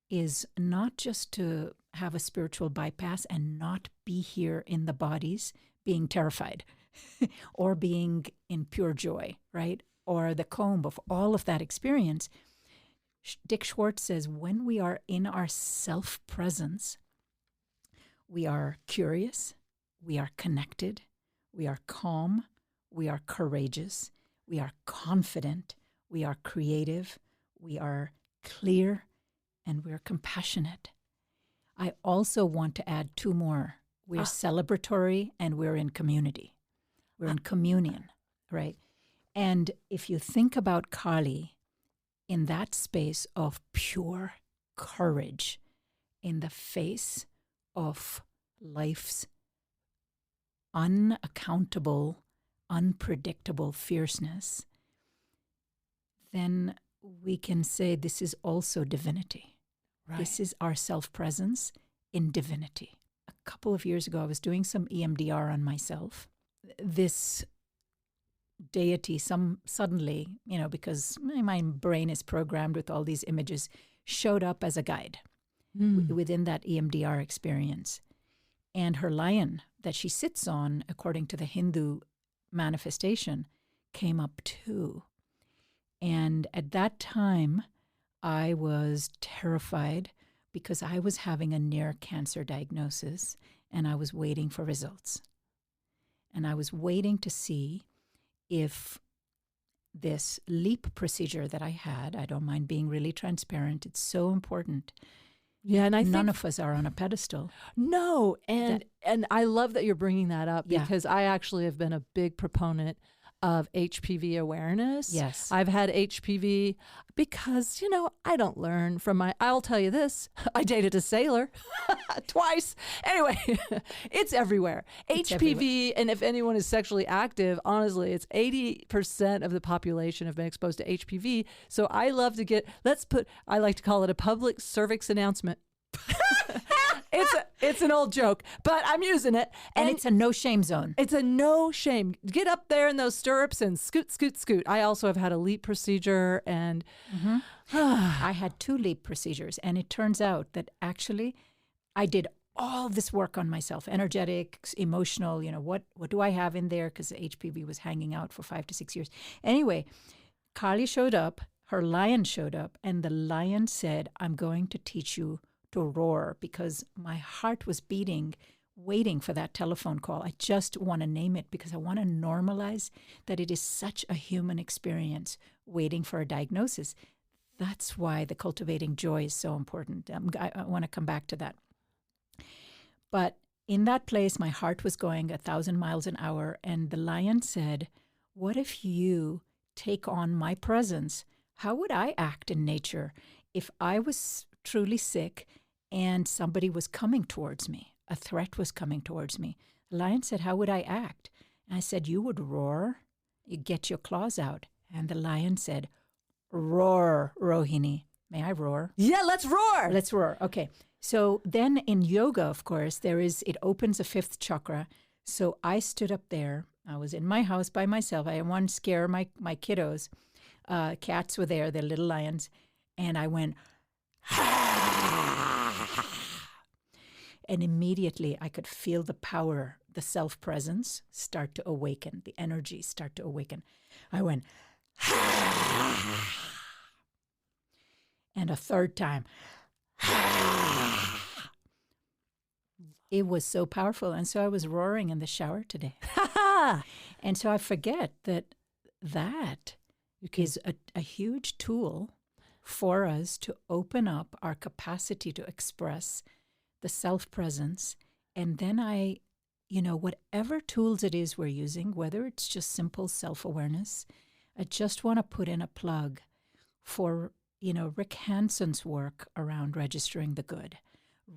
is not just to have a spiritual bypass and not be here in the bodies being terrified or being in pure joy, right? Or the comb of all of that experience. Dick Schwartz says when we are in our self-presence, we are curious, we are connected, we are calm, we are courageous, we are confident, we are creative, we are clear, and we're compassionate. I also want to add 2 more. We're celebratory and we're in community. We're in communion, right? And if you think about Kali in that space of pure courage in the face of life's unaccountable, unpredictable fierceness, then we can say this is also divinity. Right. This is our self-presence in divinity. A couple of years ago, I was doing some EMDR on myself. This deity, suddenly, because my brain is programmed with all these images, showed up as a guide within that EMDR experience. And her lion that she sits on, according to the Hindu manifestation, came up too. And at that time, I was terrified because I was having a near cancer diagnosis and I was waiting for results. And I was waiting to see if this LEAP procedure that I had, I don't mind being really transparent, it's so important. Yeah, and I think none of us are on a pedestal. No, and I love that you're bringing that up Yeah. because I actually have been a big proponent of HPV awareness. Yes. I've had HPV because, I don't learn from I'll tell you this, I dated a sailor twice. Anyway, it's everywhere. It's HPV, everywhere. and if anyone is sexually active, honestly, it's 80% of the population have been exposed to HPV. So I love to I like to call it a public cervix announcement. It's an old joke, but I'm using it. And it's a no shame zone. It's a no shame. Get up there in those stirrups and scoot, scoot, scoot. I also have had a LEAP procedure and I had 2 LEAP procedures, and it turns out that actually I did all this work on myself, energetic, emotional, what do I have in there? Because the HPV was hanging out for 5 to 6 years. Anyway, Carly showed up, her lion showed up, and the lion said, I'm going to teach you to roar, because my heart was beating, waiting for that telephone call. I just want to name it because I want to normalize that it is such a human experience waiting for a diagnosis. That's why the Cultivating Joy is so important. I want to come back to that. But in that place, my heart was going 1,000 miles an hour, and the lion said, what if you take on my presence? How would I act in nature if I was truly sick and somebody was coming towards me, a threat was coming towards me? The lion said, how would I act? And I said, you would roar, you get your claws out. And the lion said, roar, Rohini. May I roar? yeah, let's roar. Let's roar. Okay. So then in yoga, of course, it opens a 5th chakra. So I stood up there. I was in my house by myself. I didn't want to scare my kiddos. Cats were there, they're little lions. And I went, and immediately I could feel the power, the self-presence start to awaken, the energy start to awaken. I went, and a third time. It was so powerful. And so I was roaring in the shower today. And so I forget that is a huge tool for us to open up our capacity to express the self-presence. And then whatever tools it is we're using, whether it's just simple self-awareness, I just want to put in a plug for, Rick Hanson's work around registering the good,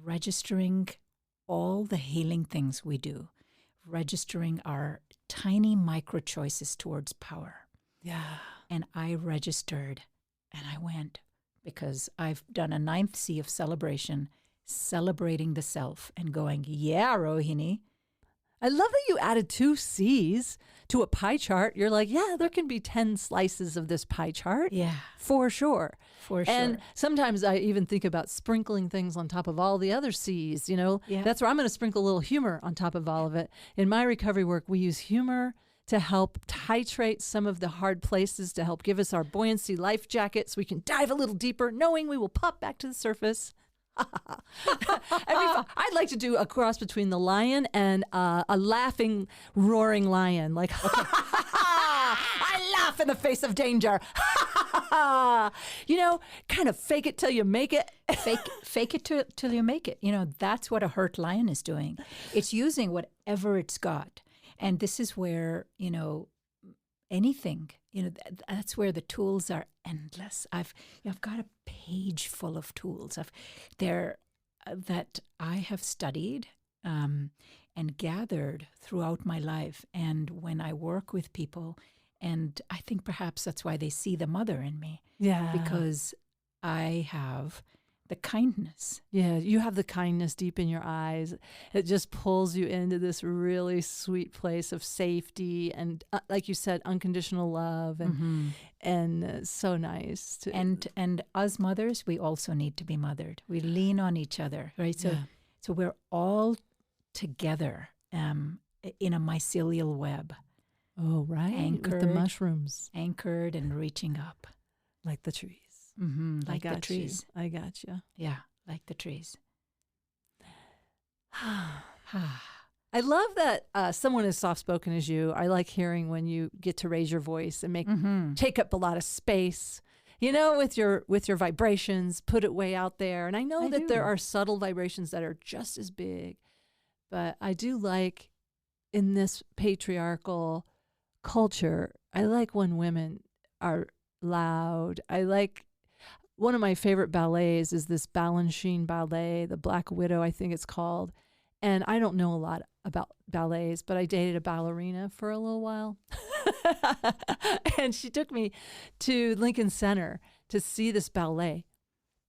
registering all the healing things we do, registering our tiny micro choices towards power. Yeah. And I registered and I went, because I've done a 9th C of celebration, celebrating the self and going, yeah, Rohini. I love that you added 2 C's to a pie chart. You're like, yeah, there can be 10 slices of this pie chart. Yeah. For sure. For sure. And sometimes I even think about sprinkling things on top of all the other C's, Yeah. That's where I'm going to sprinkle a little humor on top of all of it. In my recovery work, we use humor to help titrate some of the hard places, to help give us our buoyancy life jacket so we can dive a little deeper, knowing we will pop back to the surface. I'd like to do a cross between the lion and a laughing, roaring lion. Like, I laugh in the face of danger. Kind of fake it till you make it. Fake it till you make it. That's what a hurt lion is doing. It's using whatever it's got. And this is where, anything, that's where the tools are endless. I've got a page full of tools that I have studied and gathered throughout my life. And when I work with people, and I think perhaps that's why they see the mother in me. Yeah. Because I have the kindness. Yeah, you have the kindness deep in your eyes. It just pulls you into this really sweet place of safety and, like you said, unconditional love, and so nice. And us mothers, we also need to be mothered. We lean on each other, right? So we're all together in a mycelial web. Oh, right. Anchored, with the mushrooms, anchored and reaching up, like the trees. Like the trees. I got you. Yeah, like the trees. I love that someone as soft-spoken as you. I like hearing when you get to raise your voice and take up a lot of space, with your vibrations, put it way out there. And I know that there are subtle vibrations that are just as big, but I do like in this patriarchal culture, I like when women are loud. I like one of my favorite ballets is this Balanchine ballet, the Black Widow, I think it's called. And I don't know a lot about ballets, but I dated a ballerina for a little while. And she took me to Lincoln Center to see this ballet.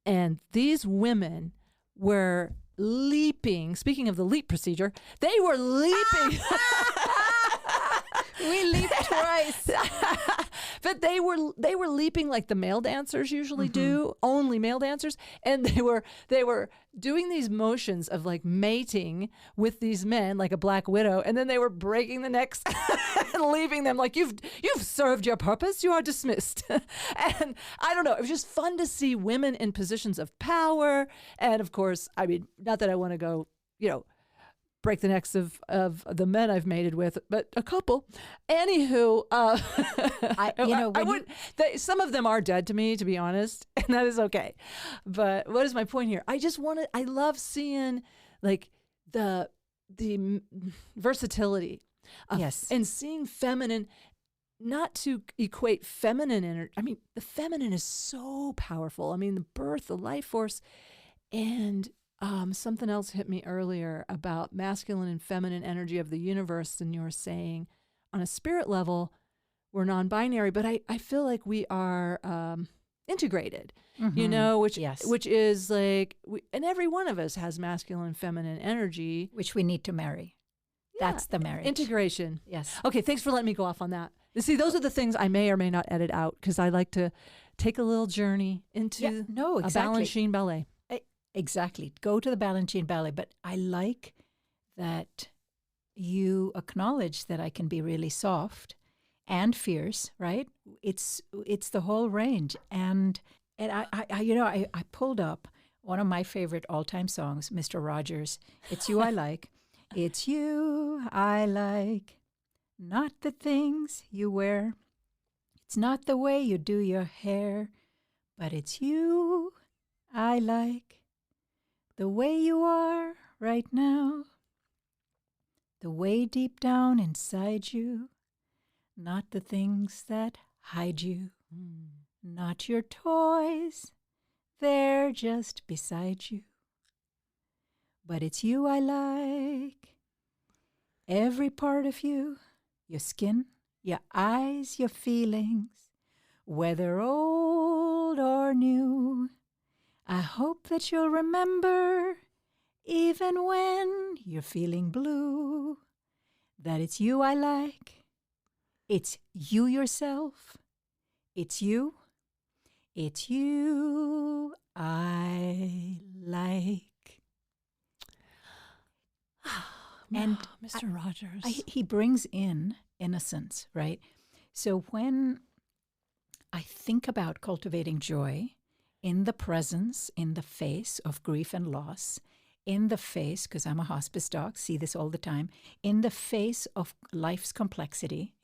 And these women were leaping. Speaking of the leap procedure, they were leaping. We leaped twice. But they were leaping like the male dancers usually do, only male dancers, and they were doing these motions of like mating with these men like a black widow, and then they were breaking the necks and leaving them like you've served your purpose, you are dismissed. And I don't know, it was just fun to see women in positions of power, and of course, I mean, not that I want to go, break the necks of the men I've mated with, but a couple. Anywho, some of them are dead to me, to be honest, and that is okay. But what is my point here? I love seeing like the versatility and seeing feminine, not to equate feminine energy. I mean, the feminine is so powerful. I mean, the birth, the life force, and something else hit me earlier about masculine and feminine energy of the universe. And you were saying on a spirit level, we're non-binary, but I feel like we are integrated, which is like, and every one of us has masculine and feminine energy. Which we need to marry. Yeah. That's the marriage. Integration. Yes. Okay, thanks for letting me go off on that. See, those are the things I may or may not edit out because I like to take a little journey into a Balanchine ballet. Exactly. Go to the Balanchine ballet. But I like that you acknowledge that I can be really soft and fierce, right? It's the whole range. And I pulled up one of my favorite all-time songs, Mr. Rogers. It's You I Like. It's you I like, not the things you wear. It's not the way you do your hair, but it's you I like. The way you are right now, the way deep down inside you, not the things that hide you, not your toys, they're just beside you. But it's you I like, every part of you, your skin, your eyes, your feelings, whether old or new. I hope that you'll remember, even when you're feeling blue, that it's you I like. It's you yourself. It's you. It's you I like. And Mr. Rogers. He brings in innocence, right? So when I think about cultivating joy, in the presence, in the face of grief and loss, in the face, because I'm a hospice doc, see this all the time, in the face of life's complexity,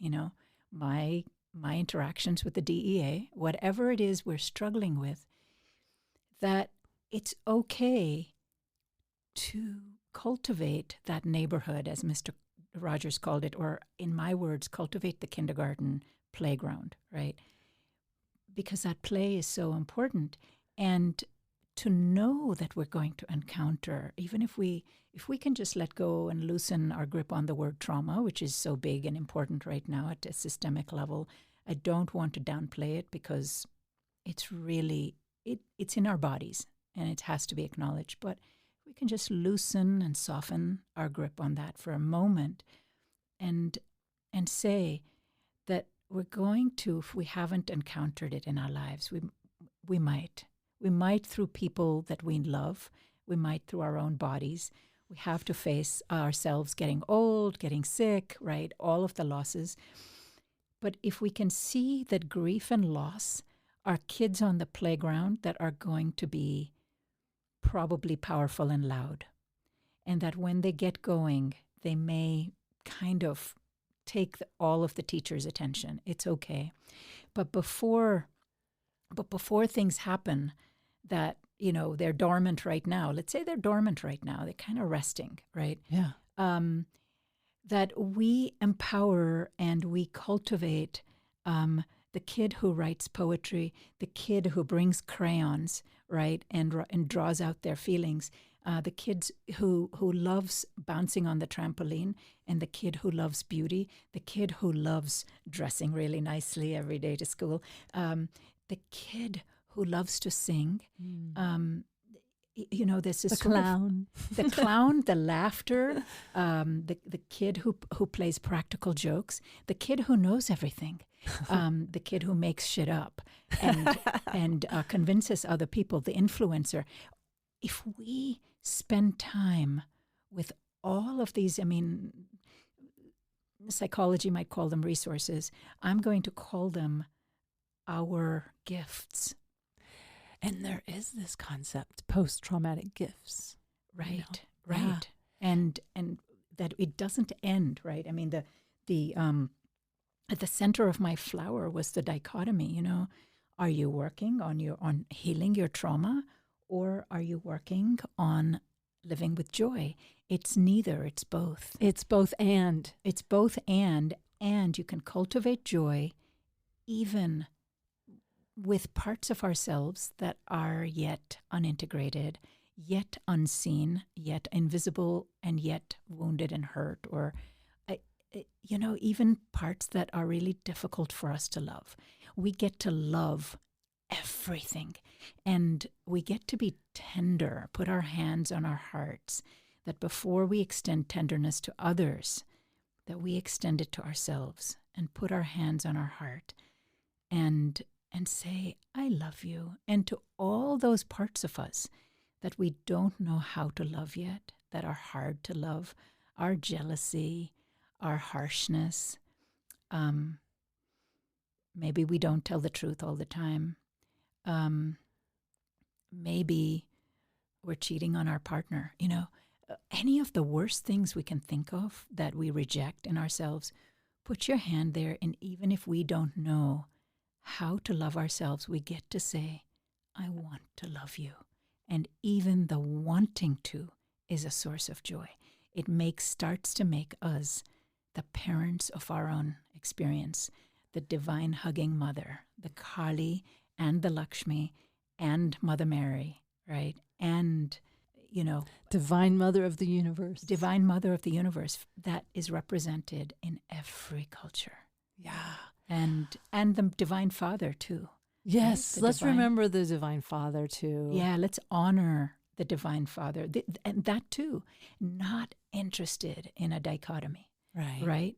my interactions with the DEA, whatever it is we're struggling with, that it's okay to cultivate that neighborhood, as Mr. Rogers called it, or in my words, cultivate the kindergarten playground, right? Because that play is so important. And to know that we're going to encounter, even if we can just let go and loosen our grip on the word trauma, which is so big and important right now at a systemic level, I don't want to downplay it because it's really, it's in our bodies and it has to be acknowledged. But we can just loosen and soften our grip on that for a moment and say that we're going to, if we haven't encountered it in our lives, we might. We might through people that we love. We might through our own bodies. We have to face ourselves getting old, getting sick, right? All of the losses. But if we can see that grief and loss are kids on the playground that are going to be probably powerful and loud, and that when they get going, they may kind of take all of the teacher's attention. It's okay. But before things happen that, they're dormant right now. Let's say they're dormant right now. They're kind of resting, right? Yeah. That we empower and we cultivate the kid who writes poetry, the kid who brings crayons, right, and draws out their feelings, the kids who loves bouncing on the trampoline, and the kid who loves beauty, the kid who loves dressing really nicely every day to school, the kid who loves to sing. This is the clown, the laughter, the kid who plays practical jokes, the kid who knows everything, the kid who makes shit up and convinces other people, the influencer. If we spend time with all of these, psychology might call them resources. I'm going to call them our gifts. And there is this concept, post-traumatic gifts. Right. Yeah. And that it doesn't end, right? The at the center of my flower was the dichotomy, Are you working on healing your trauma, or are you working on living with joy? It's neither, it's both. It's both and. It's both and you can cultivate joy even with parts of ourselves that are yet unintegrated, yet unseen, yet invisible, and yet wounded and hurt, or, even parts that are really difficult for us to love. We get to love everything, and we get to be tender, put our hands on our hearts, that before we extend tenderness to others, that we extend it to ourselves and put our hands on our heart and say, I love you. And to all those parts of us that we don't know how to love yet, that are hard to love, our jealousy, our harshness. Maybe we don't tell the truth all the time. Maybe we're cheating on our partner. Any of the worst things we can think of that we reject in ourselves, put your hand there, and even if we don't know how to love ourselves, we get to say, I want to love you. And even the wanting to is a source of joy. It starts to make us the parents of our own experience, the divine hugging mother, the Kali and the Lakshmi and Mother Mary, right? And, divine mother of the universe. Divine mother of the universe that is represented in every culture. Yeah. And the Divine Father, too. Yes, right? Let's remember the Divine Father, too. Yeah, let's honor the Divine Father. And that, too, not interested in a dichotomy. Right?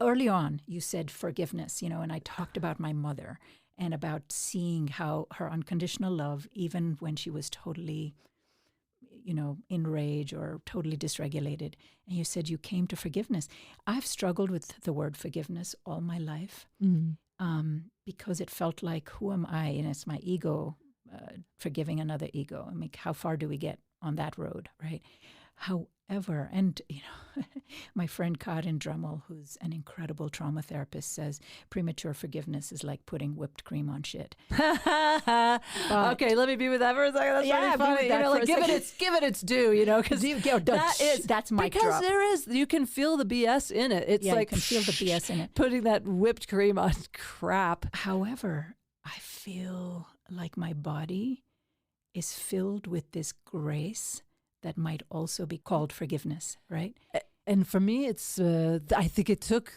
Early on, you said forgiveness, and I talked about my mother and about seeing how her unconditional love, even when she was totally, in rage or totally dysregulated. And you said you came to forgiveness. I've struggled with the word forgiveness all my life because it felt like, who am I? And it's my ego forgiving another ego. How far do we get on that road, right? However, and my friend Karin Drummel, who's an incredible trauma therapist, says premature forgiveness is like putting whipped cream on shit. Okay, let me be with that for a second. That's really funny. Give it its due, because that's my because drop. There is, you can feel the BS in it. It's like you can feel the BS in it. Putting that whipped cream on crap. However, I feel like my body is filled with this grace that might also be called forgiveness, right? And for me, it's, I think it took,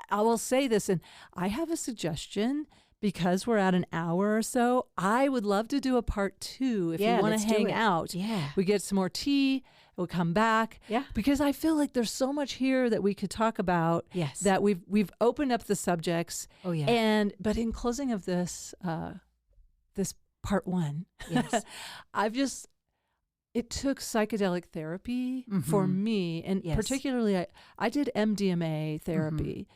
I will say this, and I have a suggestion, because we're at an hour or so, I would love to do a part 2 if you want to hang out. Yeah. We get some more tea, we'll come back. Yeah. Because I feel like there's so much here that we could talk about. Yes. That we've opened up the subjects. Oh, yeah. But in closing of this, this part 1, yes. It took psychedelic therapy for me, and particularly I did MDMA therapy,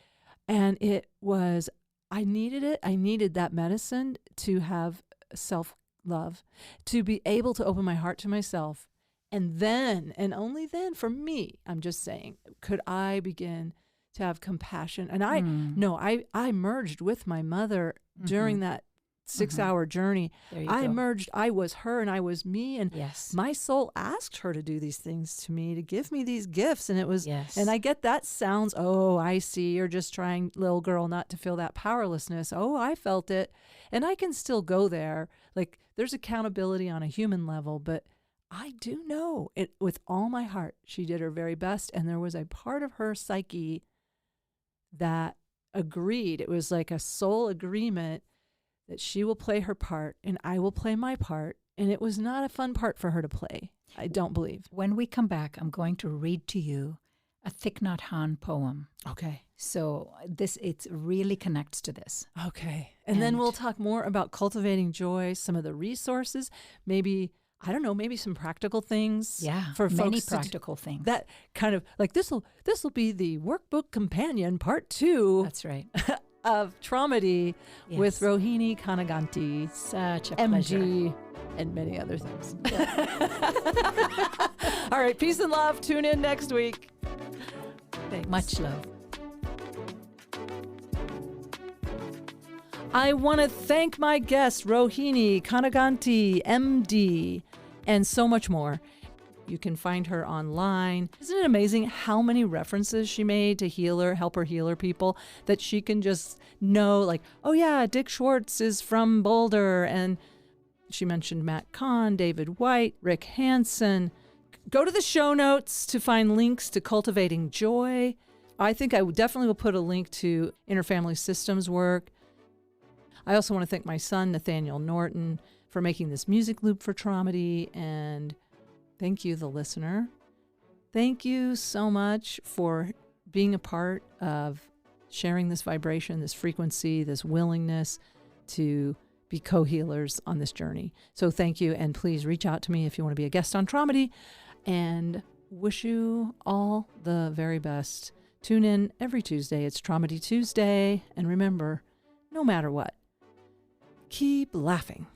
and it was, I needed it. I needed that medicine to have self-love, to be able to open my heart to myself And then, and only then, for me, I'm just saying, could I begin to have compassion? And I merged with my mother during that 6-hour journey. There you I go. merged. I was her and I was me. And Yes. my soul asked her to do these things to me, to give me these gifts. And it was, Yes. and I get that sounds, oh, I see. You're just trying, little girl, not to feel that powerlessness. Oh, I felt it. And I can still go there. Like, there's accountability on a human level, but I do know it with all my heart. She did her very best. And there was a part of her psyche that agreed. It was like a soul agreement that she will play her part and I will play my part. And it was not a fun part for her to play, I don't believe. When we come back, I'm going to read to you a Thich Nhat Hanh poem. Okay. So it really connects to this. Okay. And then we'll talk more about cultivating joy, some of the resources, maybe, I don't know, maybe some practical things. Yeah, for many folks practical things. That kind of like this will be the workbook companion part 2. That's right. Of Traumedy Yes. with Rohini Kanniganti, Such a pleasure. MG, and many other things. All right, peace and love. Tune in next week. Thanks. Much love. I want to thank my guest, Rohini Kanniganti, MD, and so much more. You can find her online. Isn't it amazing how many references she made to help her healer people, that she can just know, like, oh yeah, Dick Schwartz is from Boulder. And she mentioned Matt Kahn, David White, Rick Hansen. Go to the show notes to find links to Cultivating Joy. I think I definitely will put a link to Interfamily Systems work. I also want to thank my son, Nathaniel Norton, for making this music loop for Traumedy, and thank you, the listener. Thank you so much for being a part of sharing this vibration, this frequency, this willingness to be co-healers on this journey. So thank you, and please reach out to me if you want to be a guest on Traumedy, and wish you all the very best. Tune in every Tuesday. It's Traumedy Tuesday, and remember, no matter what, keep laughing.